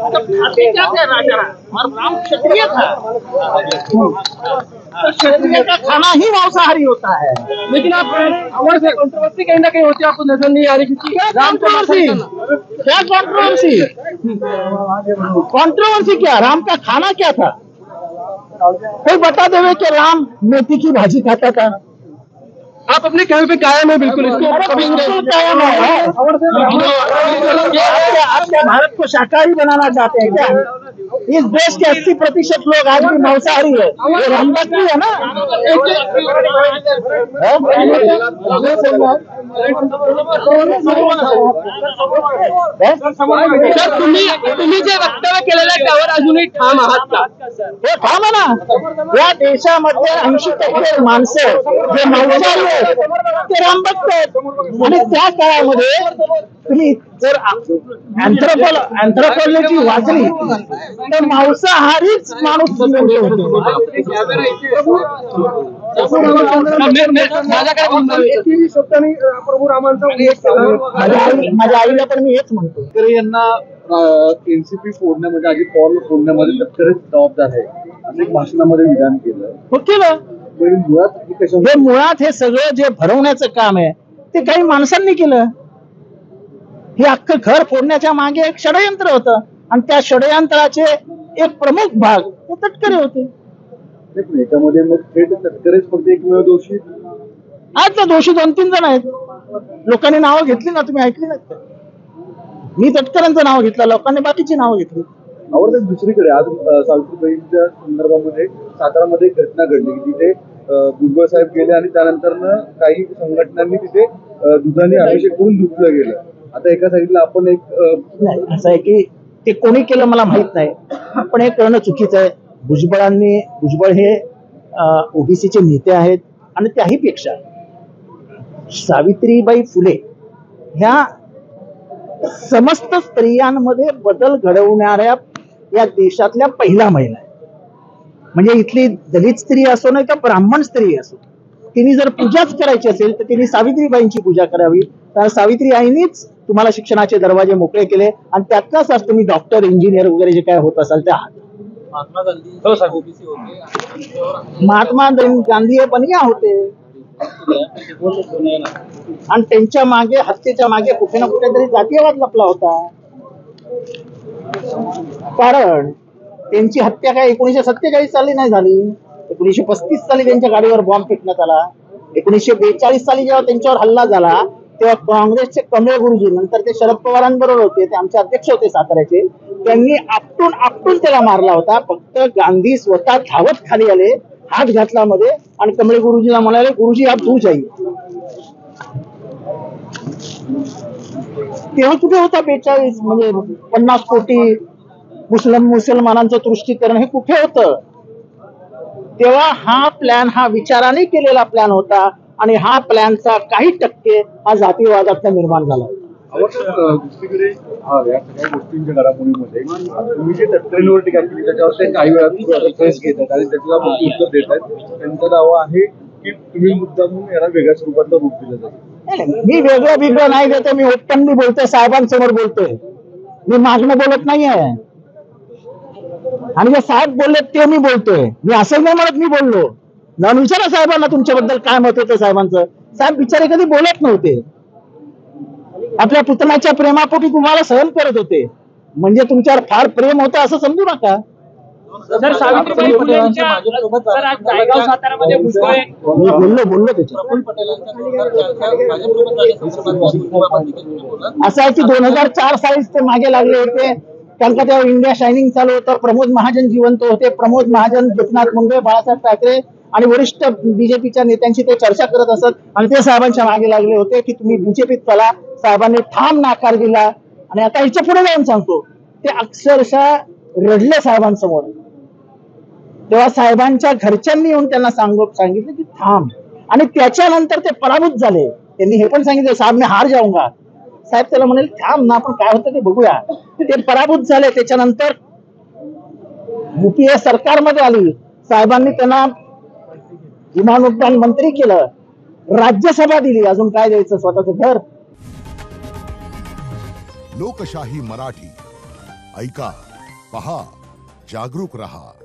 हाथी क्या कह राजा और राम क्षत्रिय था, तो क्षत्रिय का खाना ही मांसाहारी होता है। लेकिन आप हमारे से कंट्रोवर्सी कहीं ना कहीं होती है, आपको नजर नहीं आ रही किसी राम को क्या कंट्रोवर्सी? कंट्रोवर्सी क्या? राम का खाना क्या था? कोई बता देवे कि राम मेथी की भाजी खाता था? आप अपने कहने पे कायम है बिल्कुल, इसको बिल्कुल कायम है। आप क्या भारत को शाकाहारी बनाना चाहते हैं क्या? इस देश के 80% लोग आज भी मांसाहारी है। ये रामभक्त भी है ना? तुम्ही जे वक्तव्य केलेलं आहे त्यावर अजूनही ठाम आहात का? हे ठाम आहे ना। या देशामध्ये 80% माणसं जे मांसाहारी आहेत ते रामभक्त आहेत, आणि त्या काळामध्ये तुम्ही जर अँथ्रोपॉलॉजी वाचली तर मांसाहारीच माणूस प्रभू रामांचा उल्लेख केला। माझ्या आईला पण मी हेच म्हणतो. शेतकरी यांना एनसीपी फोडण्यामध्ये, अजित पवार फोडण्यामध्ये शेतकरीच जबाबदार आहे असं एक भाषणामध्ये विधान केलं. हो केलं. मुळात हे सगळं जे भरवण्याचं काम आहे ते काही माणसांनी केलं. हे अख्खं घर फोडण्याच्या मागे एक षडयंत्र होतं, आणि त्या षडयंत्राचे एक प्रमुख भाग हे तटकरे होते. याच्यामध्ये मग थेट शेतकरीच फक्त एकमेव दोषी. आज तर दोषी 2-3 जण आहेत. लोकांनी नावं घेतली ना, तुम्ही ऐकली ना? मी तटकरांचं नाव घेतलं, लोकांनी बाकीची नावं घेतली. आवडतं. दुसरीकडे आज सावित्रीबाईंच्या संदर्भामध्ये सातारामध्ये एक घटना घडली की तिथे भुजबळ साहेब गेले आणि त्यानंतर काही संघटनांनी तिथे दुधाने अभिषेक करून धुतलं गेलं. आता एका साईडला आपण एक असं आहे की ते कोणी केलं मला माहित नाही, पण हे करणं चुकीचं आहे. भुजबळ हे ओबीसीचे नेते आहेत, आणि त्याही पेक्षा सावित्रीबाई फुले ह्या समस्त स्त्रियांमध्ये बदल घडवणाऱ्या या देशातल्या पहिल्या महिला आहेत. म्हणजे इथली दलित स्त्री असो नाही तर ब्राह्मण स्त्री असो, तिने जर पूजाच करायची असेल तर तिने सावित्रीबाईंची पूजा करावी. कारण सावित्री आईनीच तुम्हाला शिक्षणाचे दरवाजे मोकळे केले, आणि त्यातलाच आज तुम्ही डॉक्टर, इंजिनियर वगैरे जे काय होत असाल ते आहात. महात्मा गांधी हे पण या होते, आणि त्यांच्या मागे, हत्येच्या मागे कुठे ना कुठेतरी जातीयवाद लपला होता. कारण त्यांची हत्या काय 1947 साली नाही झाली, 1935 साली त्यांच्या गाडीवर बॉम्ब फेकण्यात आला. 1942 साली जेव्हा त्यांच्यावर हल्ला झाला तेव्हा काँग्रेसचे कमळ गुरुजी, नंतर ते शरद पवारांबरोबर होते, ते आमचे अध्यक्ष होते साताऱ्याचे, त्यांनी आपटून त्याला मारला होता. फक्त गांधी स्वतः धावत खाली आले, हात घातला मध्ये, आणि कमळे गुरुजीला म्हणाले, गुरुजी आप दूर जाईल. तेव्हा कुठे होता 42 म्हणजे 50 कोटी मुसलमानांचं तुष्टीकरण, हे कुठे होतं? तेव्हा हा प्लॅन, हा विचाराने केलेला प्लॅन होता, आणि हा प्लॅनचा काही टक्के हा जातीवादात निर्माण झाला. दुसरीकडे या सगळ्या गोष्टींच्या घडामोडीमध्ये तुम्ही जे तटकरींवर टीका केली त्याच्यावर ते काही वेळा फेस घेतात आणि त्याला उत्तर देत आहेत. त्यांचा दावा आहे की तुम्ही मुद्दाम याला वेगळ्या स्वरूपातलं रूप दिलं जाईल. मी वेगळं नाही देतो, मी ओपनली बोलतोय, साहेबांसमोर बोलतोय, मी मागणं बोलत नाहीये. आणि जे साहेब बोलले ते मी बोलतोय, मी असं नाही म्हणत मी बोललो. जाऊन विचारा साहेबांना तुमच्याबद्दल काय मत होतं साहेबांचं. साहेब बिचारे कधी बोलत नव्हते, आपल्या पुतण्याच्या प्रेमापोटी तुम्हाला सहन करत होते, म्हणजे तुमच्यावर फार प्रेम होतं असं समजू नका. सर, सावित्रीबाई फुलेंच्या सर आज जायगाव सातारामध्ये भुजबळ बोललो असं आहे की 2004 सालीच ते मागे लागले होते, कारण का तेव्हा इंडिया शायनिंग चालू होतं. प्रमोद महाजन जिवंत होते. प्रमोद महाजन, एकनाथ मुंडे, बाळासाहेब ठाकरे आणि वरिष्ठ बीजेपीच्या नेत्यांशी ते चर्चा करत असत, आणि ते साहेबांच्या मागे लागले होते की तुम्ही बीजेपीत चला. साहेबांनी ठाम नाकार दिला, आणि आता ह्याच्या पुढे जाऊन सांगतो, ते अक्षरशः रडले साहेबांसमोर. तेव्हा साहेबांच्या घरच्यांनी येऊन त्यांना सांगितलं की थांब, आणि त्याच्यानंतर ते पराभूत झाले. त्यांनी हे पण सांगितलं, साहेब मी हार जाऊंगा. साहेब त्याला म्हणाले थांब ना, आपण काय होतं ते बघूया. ते पराभूत झाले. त्याच्यानंतर युपीए सरकारमध्ये आली, साहेबांनी त्यांना विमानोड्डाण मंत्री केलं, राज्यसभा दिली, अजून काय द्यायचं, स्वतःचं घर. लोकशाही मराठी ऐका. पहा, जागरूक रहा.